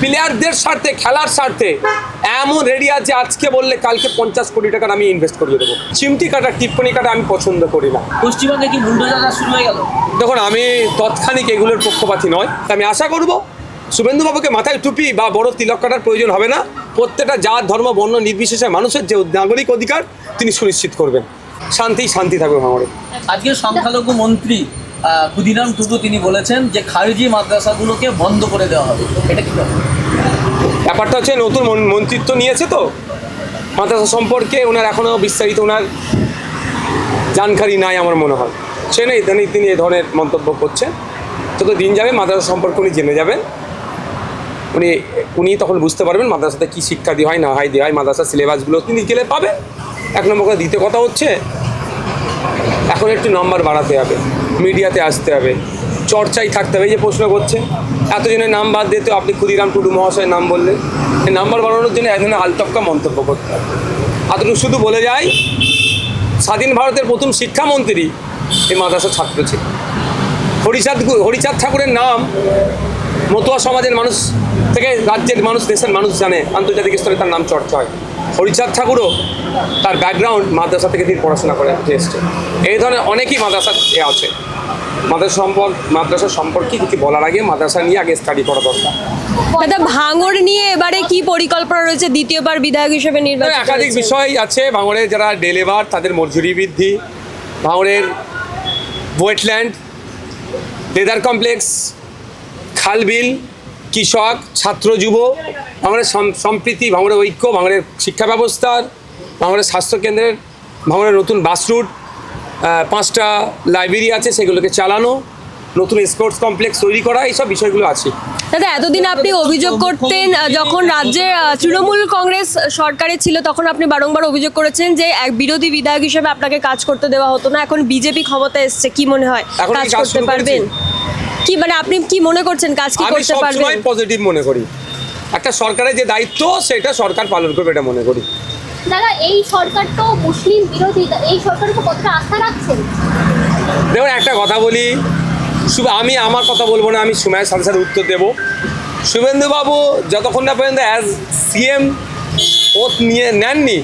প্লেয়ারদের স্বার্থে, খেলার স্বার্থে এমন রেডি আছে, আজকে বললে কালকে 50 কোটি টাকার আমি ইনভেস্ট করিয়ে দেবো। চিমটি কাটা, টিপ্পনি কাটা আমি পছন্দ করি না। পশ্চিমবঙ্গে কি বুলডোজার শুরু হয়ে গেল? দেখুন, আমি তৎক্ষণিক এগুলোর পক্ষপাতী নয়। আমি আশা করব শুভেন্দুবাবুকে মাথায় টুপি বা বড় তিলক কাটার প্রয়োজন হবে না। প্রত্যেকটা জাত, ধর্ম, বর্ণ নির্বিশেষে মানুষের যে নাগরিক অধিকার তিনি সুনিশ্চিত করবেন। শান্তি থাকবে ভাঙড়ে। আজকে সংখ্যালঘু মন্ত্রী ক্ষুদিরাম টুডু তিনি বলেছেন যে খারিজি মাদ্রাসাগুলোকে বন্ধ করে দেওয়া হবে। এটা কি ব্যাপারটা হচ্ছে, নতুন মন্ত্রিত্ব নিয়েছে তো মাদ্রাসা সম্পর্কে ওনার এখনও বিস্তারিত ওনার জানকারি নাই আমার মনে হয়। সে নেই তিনি এই ধরনের মন্তব্য করছেন। যত দিন যাবে মাদ্রাসা সম্পর্কে উনি জেনে যাবেন। উনি তখন বুঝতে পারবেন মাদ্রাসাতে কী শিক্ষা দেওয়া হয় না হয় দেওয়া হয়। মাদ্রাসার সিলেবাসগুলো তিনি গেলে পাবেন। এক নম্বর করে দ্বিতীয় কথা হচ্ছে, এখন একটু নাম্বার বাড়াতে হবে, মিডিয়াতে আসতে হবে, চর্চায় থাকতে হবে। এই যে প্রশ্ন করছে, এতজনের নাম বাদ দিতে আপনি ক্ষুদিরাম টুডু মহাশয়ের নাম বললেন, এই নাম্বার বাড়ানোর জন্য এক ধরনের আলতক্কা মন্তব্য করতে হবে। এতটুকু শুধু বলে যায়, স্বাধীন ভারতের প্রথম শিক্ষামন্ত্রী এই মাদ্রাসার ছাত্র ছিল। হরিচাঁদ ঠাকুরের নাম মতুয়া সমাজের মানুষ থেকে রাজ্যের মানুষ, দেশের মানুষ জানে, আন্তর্জাতিক স্তরে তার নাম চর্চা হয়। হরিচাঁদ ঠাকুরও তার ব্যাকগ্রাউন্ড মাদ্রাসা থেকে তিনি পড়াশোনা করে এসছে। এই ধরনের অনেকেই মাদ্রাসা আছে। মাদ্রাসা সম্পর্কে কিছু বলার আগে মাদ্রাসা নিয়ে আগে স্টাডি করা দরকার। দাদা, ভাঙড় নিয়ে এবারে কি পরিকল্পনা রয়েছে? দ্বিতীয়বার বিধায়ক হিসেবে নির্বাচন একাধিক বিষয় আছে। ভাঙড়ের যারা ডে লেবার তাদের মজুরি বৃদ্ধি, ভাঙড়ের ওয়েটল্যান্ড, লেদার কমপ্লেক্স, খালবিল, কৃষক, ছাত্র, যুব, ভাঙড়ের সম্প্রীতি, ভাঙড়ের ঐক্য, ভাঙড়ের শিক্ষা ব্যবস্থার, ভাঙড়ের স্বাস্থ্যকেন্দ্রের, ভাঙড়ের নতুন বাস রুট, 5টা লাইব্রেরি আছে সেগুলোকে চালানো, নতুন স্পোর্টস কমপ্লেক্স তৈরি করা, এইসব বিষয়গুলো আছে। দাদা, এতদিন আপনি অভিযোগ করতেন, যখন রাজ্যে তৃণমূল কংগ্রেস সরকারে ছিল তখন আপনি বারংবার অভিযোগ করেছেন যে এক বিরোধী বিধায়ক হিসেবে আপনাকে কাজ করতে দেওয়া হতো না। এখন বিজেপি ক্ষমতা এসছে, কি মনে হয় কাজ করতে পারবেন? কি মানে আপনি কি মনে করছেন কাজ কি করতে পারবেন? আমি পজিটিভ মনে করি। একটা সরকারের যে দায়িত্ব সেটা সরকার পালন করবে, এটা মনে করি। দাদা, এই সরকার তো মুসলিম বিরোধী, এই সরকারের উপর কতটা আস্থা রাখছেন? দেখুন, একটা কথা বলি, আমি আমার কথা বলবো না, আমি সুমাইয়ের সাথে সাথে উত্তর দেবো। শুভেন্দুবাবু যতক্ষণ না পর্যন্ত অ্যাজ সিএম ওথ নিয়ে নেননি,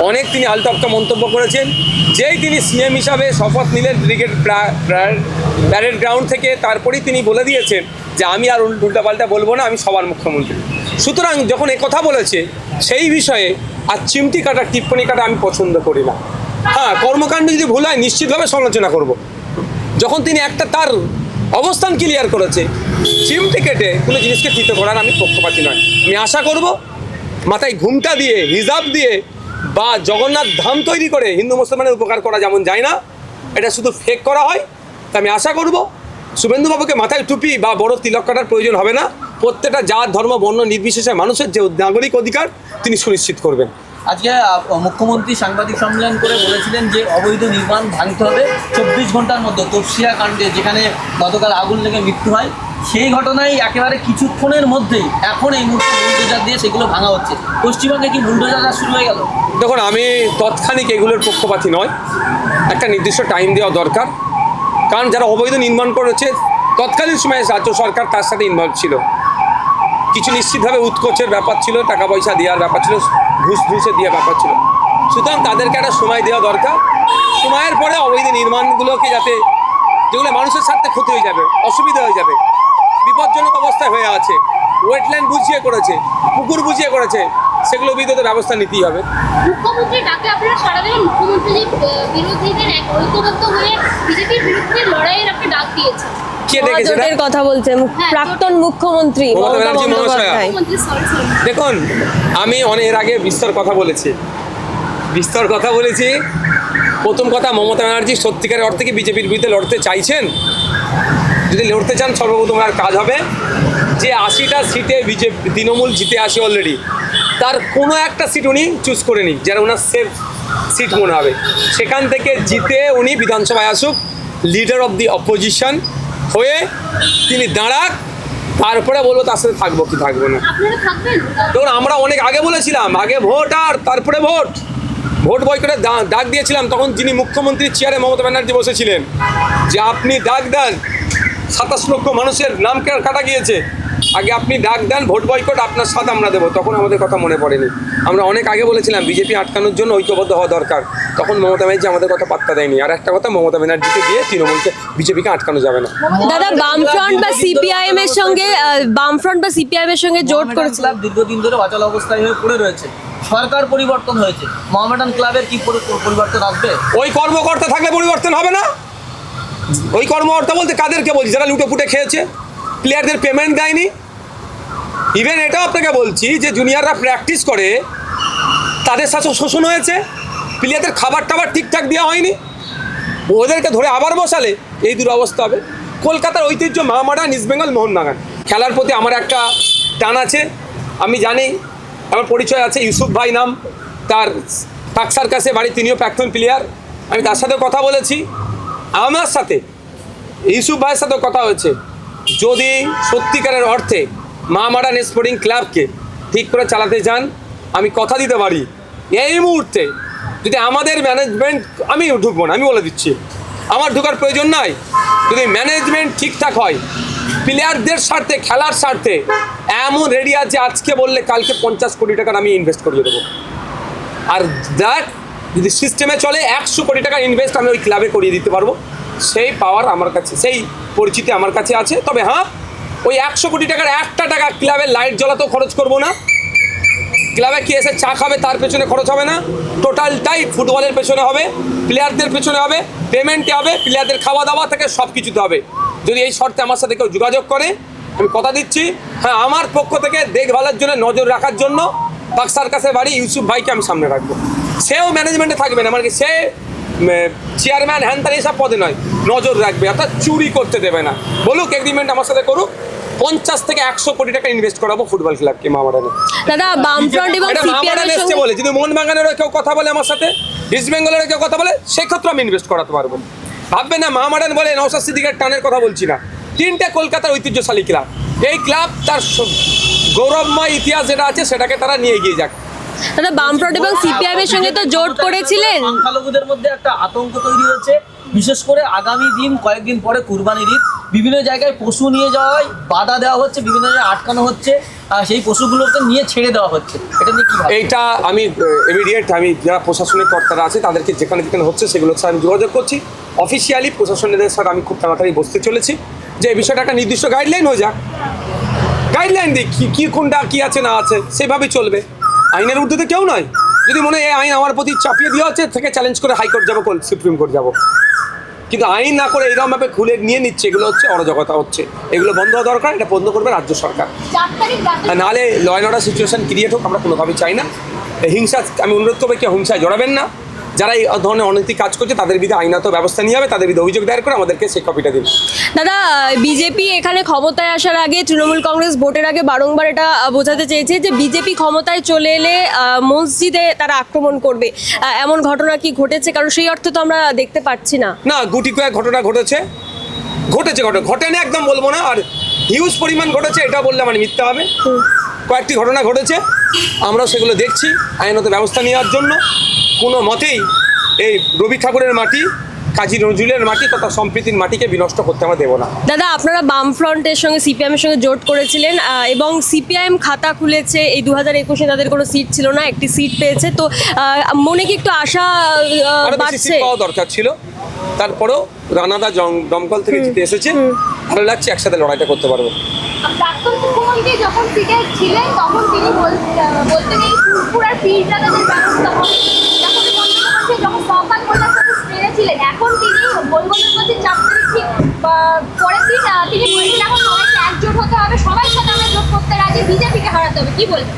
অনেক তিনি আলটপকা মন্তব্য করেছেন। যেই তিনি সিএম হিসাবে শপথ নিলেন ব্রিগেড প্যারেড গ্রাউন্ড থেকে, তারপরেই তিনি বলে দিয়েছেন যে আমি আর উল্টাপাল্টা বলবো না, আমি সবার মুখ্যমন্ত্রী। সুতরাং যখন কথা বলেছে সেই বিষয়ে আর চিমটি কাটা, টিপ্পনি কাটা আমি পছন্দ করি না। হ্যাঁ, কর্মকাণ্ড যদি ভুল হয় নিশ্চিতভাবে সমালোচনা করব। যখন তিনি একটা তার অবস্থান ক্লিয়ার করেছে, চিমটি কেটে কোনো জিনিসকে চিত করার আমি পক্ষপাতী নয়। আমি আশা করব মাথায় ঘুমটা দিয়ে, হিজাব দিয়ে বা জগন্নাথ ধাম তৈরি করে হিন্দু মুসলমানের উপকার করা যেমন যায় না, এটা শুধু ফেক করা হয়। তা আমি আশা করব শুভেন্দুবাবুকে মাথায় টুপি বা বড় তিলক কাটার প্রয়োজন হবে না। প্রত্যেকটা জাত, ধর্ম, বর্ণ নির্বিশেষে মানুষের যে নাগরিক অধিকার তিনি সুনিশ্চিত করবেন। আজকে মুখ্যমন্ত্রী সাংবাদিক সম্মেলন করে বলেছিলেন যে অবৈধ নির্মাণ ভাঙতে হবে 24 ঘন্টার মধ্যে। তপসিয়া কাণ্ডে যেখানে গতকাল আগুন লেগে মৃত্যু হয়, সেই ঘটনায় একেবারে কিছুক্ষণের মধ্যেই এখন এই মুহূর্তে বুলডোজার দিয়ে সেগুলো ভাঙা হচ্ছে। পশ্চিমবঙ্গে কি বুলডোজার শুরু হয়ে গেল? দেখুন, আমি তৎক্ষণিক এগুলোর পক্ষপাতী নয়। একটা নির্দিষ্ট টাইম দেওয়া দরকার। কারণ যারা অবৈধ নির্মাণ করেছে তৎকালীন সময়ে রাজ্য সরকার তার সাথে ইনভলভ ছিল। কিছু নিশ্চিতভাবে উৎকোচের ব্যাপার ছিল, টাকা পয়সা দেওয়ার ব্যাপার ছিল, ঘুষে দেওয়ার ব্যাপার ছিল। সুতরাং তাদেরকে একটা সময় দেওয়া দরকার। সময়ের পরে অবৈধ নির্মাণগুলোকে যাতে, যেগুলো মানুষের স্বার্থে ক্ষতি হয়ে যাবে, অসুবিধা হয়ে যাবে, বিপজ্জনক অবস্থায় হয়ে আছে, ওয়েটল্যান্ড বুঝিয়ে করেছে, পুকুর বুঝিয়ে করেছে, সেগুলো বিদ্যুৎ ব্যবস্থা নিতেই হবে। মুখ্যমন্ত্রী ডাকে আপনারা সারা দেবেন? মুখ্যমন্ত্রী যে বিরোধীদের এক ঐক্যবদ্ধ হয়ে বিজেপির বিরুদ্ধে লড়াইয়ের একটা ডাক দিয়েছেন। জোটের কথা বলছেন প্রাক্তন মুখ্যমন্ত্রী মমতা বন্দ্যোপাধ্যায়। দেখুন, আমি এর আগে বিস্তর কথা বলেছি। প্রথম কথা, মমতা ব্যানার্জি সত্যিকারের অর্থে কি বিজেপির বিরুদ্ধে লড়তে চাইছেন? যদি লড়তে চান, সর্বপ্রথম আর কাজ হবে যে 80টা সিটে বিজেপি তৃণমূল জিতে আসে অলরেডি, তার কোনো একটা সিট উনি চুজ করে নিন যারা ওনার সেফ সিট মনে হবে। সেখান থেকে জিতে উনি বিধানসভায় আসুক, লিডার অফ দি অপোজিশন হয়ে তিনি দাঁড়াক, তারপরে বলবো তার সাথে থাকবো কি থাকবো না। দেখুন, আমরা অনেক আগে বলেছিলাম, আগে ভোট আর তারপরে ভোট বয়কটের ডাক দিয়েছিলাম। তখন যিনি মুখ্যমন্ত্রীর চেয়ারে মমতা ব্যানার্জি বসেছিলেন যে আপনি ডাক দেন, 27 লক্ষ মানুষের নাম কাটা গিয়েছে। আগে আপনি ডাক দেন ভোট বয়কট, আপনার সাথ আমরা দেবো, তখন আমাদের কথা মনে পড়েনি। আমরা অনেক আগে বলেছিলাম বিজেপি আটকানোর জন্য ঐক্যবদ্ধ হওয়া দরকার, তখন মমতা ব্যানার্জি আমাদের কথা পাত্তা দেয়নি। আর একটা কথা, মমতা ব্যানার্জিকে দিয়ে তৃণমূলকে বিজেপিকে আটকানো যাবে না। দাদা বামফ্রন্ট বা সিপিআইএম এর সঙ্গে জোট করেছে। ক্লাব দীর্ঘদিন ধরে অচল অবস্থায় হয়ে পড়ে রয়েছে, সরকার পরিবর্তন হয়েছে, মোহামেডান ক্লাবের কি পরিবর্তন আসবে? ওই কর্মকর্তা থাকলে পরিবর্তন হবে না। ওই কর্মকর্তা বলতে কাদেরকে বলছি? যারা লুটে পুটে খেয়েছে, প্লেয়ারদের পেমেন্ট দেয়নি। ইভেন এটাও আপনাকে বলছি যে জুনিয়ররা প্র্যাকটিস করে, তাদের সাথে শোষণ হয়েছে, প্লেয়ারদের খাবার টাবার ঠিকঠাক দেওয়া হয়নি, ওদেরকে ধরে আবার বসালে এই দুরবস্থা হবে। কলকাতার ঐতিহ্য মোহামেডান, ইস্ট বেঙ্গল, মোহনবাগান, খেলার প্রতি আমার একটা টান আছে। আমি জানি, আমার পরিচয় আছে, ইউসুফ ভাই নাম, তার পাকসার কাছে বাড়ি, তিনিও প্রাক্তন প্লেয়ার। আমি তার সাথে কথা বলেছি, আমার সাথে ইউসুফ ভাইয়ের সাথেও কথা হয়েছে। যদি সত্যিকারের অর্থে মোহামেডান স্পোর্টিং ক্লাবকে ঠিক করে চালাতে চান, আমি কথা দিতে পারি এই মুহূর্তে যদি আমাদের ম্যানেজমেন্ট, আমি ঢুকবো না, আমি বলে দিচ্ছি, আমার ঢোকার প্রয়োজন নাই। যদি ম্যানেজমেন্ট ঠিকঠাক হয়, প্লেয়ারদের স্বার্থে, খেলার স্বার্থে, এমন রেডি আছে আজকে বললে কালকে 50 কোটি টাকার আমি ইনভেস্ট করিয়ে দেবো। আর দেখ, যদি সিস্টেমে চলে 100 কোটি টাকা ইনভেস্ট আমি ওই ক্লাবে করিয়ে দিতে পারবো। সেই পাওয়ার আমার কাছে, সেই পরিচিতি আমার কাছে আছে। তবে হ্যাঁ, ওই 100 কোটি টাকার একটা টাকা ক্লাবের লাইট জ্বলাতেও খরচ করবো না, ক্লাবে কি এসে চা খাবে তার পেছনে খরচ হবে না, টোটালটাই ফুটবলের পেছনে হবে, প্লেয়ারদের পেছনে হবে, পেমেন্টে হবে, প্লেয়ারদের খাওয়া দাওয়া থেকে সব কিছুতে হবে। যদি এই শর্তে আমার সাথে কেউ যোগাযোগ করে, আমি কথা দিচ্ছি, হ্যাঁ, আমার পক্ষ থেকে দেখভালের জন্য, নজর রাখার জন্য বাক্সার কাছে বাড়ি ইউসুফ ভাইকে আমি সামনে রাখবো। সেও ম্যানেজমেন্টে থাকবে না, মানে কি সে চেয়ারম্যান হ্যান তার এইসব পদে নয়, নজর রাখবে, অর্থাৎ চুরি করতে দেবে না। বলুক, এগ্রিমেন্ট আমার সাথে করুক, 50 থেকে 100 কোটি টাকা ইনভেস্ট করাবো ফুটবল ক্লাবকে মোহামেডানে। দাদা বামফ্রন্ট এবং সিপিআইএম এর সঙ্গে বলে, যদি মোহনবাগানেরও কেউ কথা বলে আমার সাথে, ইস্ট বেঙ্গলেরও কেউ কথা বলে, সেক্ষেত্রে আমি ইনভেস্ট করাতে পারবো। ভাববে না মোহামেডান বলে নওশাদ সিদ্দিকের টানের কথা বলছি না। 3টে কলকাতার ঐতিহ্যশালী ক্লাব, এই ক্লাব তার গৌরবময় ইতিহাস যেটা আছে সেটাকে তারা নিয়ে এগিয়ে যাক। দাদা বামফ্রন্ট এবং সিপিআইএম এর সঙ্গে তো জোট করেছিলেন। সংখ্যালঘুদের মধ্যে একটা আতঙ্ক তৈরি হয়েছে, বিশেষ করে আগামী দিন, কয়েকদিন পরে কুরবানির ঈদ, বিভিন্ন জায়গায় পশু নিয়ে যাওয়ায় বাধা দেওয়া হচ্ছে, বিভিন্ন জায়গায় আটকানো হচ্ছে, আর সেই পশুগুলোকে নিয়ে ছেড়ে দেওয়া হচ্ছে। এটা নিয়ে কি ভাবছেন? এইটা আমি ইমিডিয়েট, আমি যারা প্রশাসনের কর্তারা আছে তাদেরকে যেখানে যেখানে হচ্ছে সেগুলোর সাথে আমি যোগাযোগ করছি। অফিসিয়ালি প্রশাসনের সাথে আমি খুব তাড়াতাড়ি বসতে চলেছি যে এই বিষয়টা একটা নির্দিষ্ট গাইডলাইন হয়ে যাক, গাইডলাইন দিই কী কোনটা কী আছে না আছে, সেভাবেই চলবে। আইনের ঊর্ধ্বে কেউ নয়। যদি মনে হয় এই আইন আমার প্রতি চাপিয়ে দেওয়া হচ্ছে, থেকে চ্যালেঞ্জ করে হাইকোর্ট যাবো, সুপ্রিম কোর্ট যাবো, কিন্তু আইন না করে এরকমভাবে খুলে নিয়ে নিচ্ছে, এগুলো হচ্ছে অরাজকতা হচ্ছে। এগুলো বন্ধ হওয়া দরকার, এটা বন্ধ করবে রাজ্য সরকার। নাহলে law and order situation create হোক, আমরা কোনোভাবেই চাই না। হিংসা, আমি অনুরোধ করবো কেউ হিংসায় জড়াবেন না। যারা এই ধরনের অনৈতিক কাজ করছে তাদের বিরুদ্ধে আইনত ব্যবস্থা নিয়ে হবে, তাদের বিরুদ্ধে অভিযোগ দায়ের করে আমাদেরকে সেই কপিটা দিন। দাদা বিজেপি এখানে ক্ষমতায় আসার আগে, তৃণমূল কংগ্রেস ভোটের আগে বারংবার এটা বোঝাতে চেয়েছে যে বিজেপি ক্ষমতায় চলে এলে মসজিদে তারা আক্রমণ করবে। এমন ঘটনা কি ঘটেছে? কারণ সেই অর্থে তো আমরা দেখতে পাচ্ছি না। না, গুটি কয়েক ঘটনা ঘটেছে, ঘটেনি একদম বলবো না, আর হিউজ পরিমাণ ঘটেছে এটা বললে আমার মিথ্যা হবে। কয়েকটি ঘটনা ঘটেছে, আমরাও সেগুলো দেখছি আইনত ব্যবস্থা নেওয়ার জন্য। কোনো মতেই এই রবি ঠাকুরের মাটি, কাজী নজরুলের মাটি তথা সম্প্রীতির মাটিকে বিনষ্ট করতে আমরা দেবো না। দাদা আপনারা বামফ্রন্টের সঙ্গে সিপিআইএম এর সঙ্গে জোট করেছিলেন এবং সিপিআইএম খাতা খুলেছে, এই 2021-এ তাদের কোনো সিট ছিল না, একটি সিট পেয়েছে, তো মনে কি একটু আশা বাড়ছে? পাওয়া দরকার ছিল, তারপরেও রানাদা দমকল থেকে জিতে এসেছে, ভালো লাগছে, একসাথে লড়াইটা করতে পারবো। প্রাক্তন মুখ্যমন্ত্রী যখন সিটে ছিলেন তখন তিনি বলতেন এই পুরপুরার পীরজাদাদের ব্যবস্থা হবে। যখন সরকার কল্যাণ ট্রেনে ছিলেন, এখন তিনি গোলগোলের মধ্যে 4 তারিখ ঠিক পরের দিন তিনি বলছেন এখন সবাইকে একজোট হতে হবে, সবাই সাথে আমরা জোট করতে রাজি, বিজেপিকে হারাতে হবে। কি বলবেন?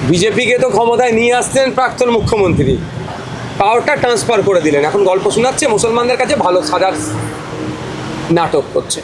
বিজেপিকে তো ক্ষমতায় নিয়ে আসলেন প্রাক্তন মুখ্যমন্ত্রী, পাওয়ারটা ট্রান্সফার করে দিলেন, এখন গল্প শোনাচ্ছে মুসলমানদের কাছে, ভালো সাজার নাটক করছে।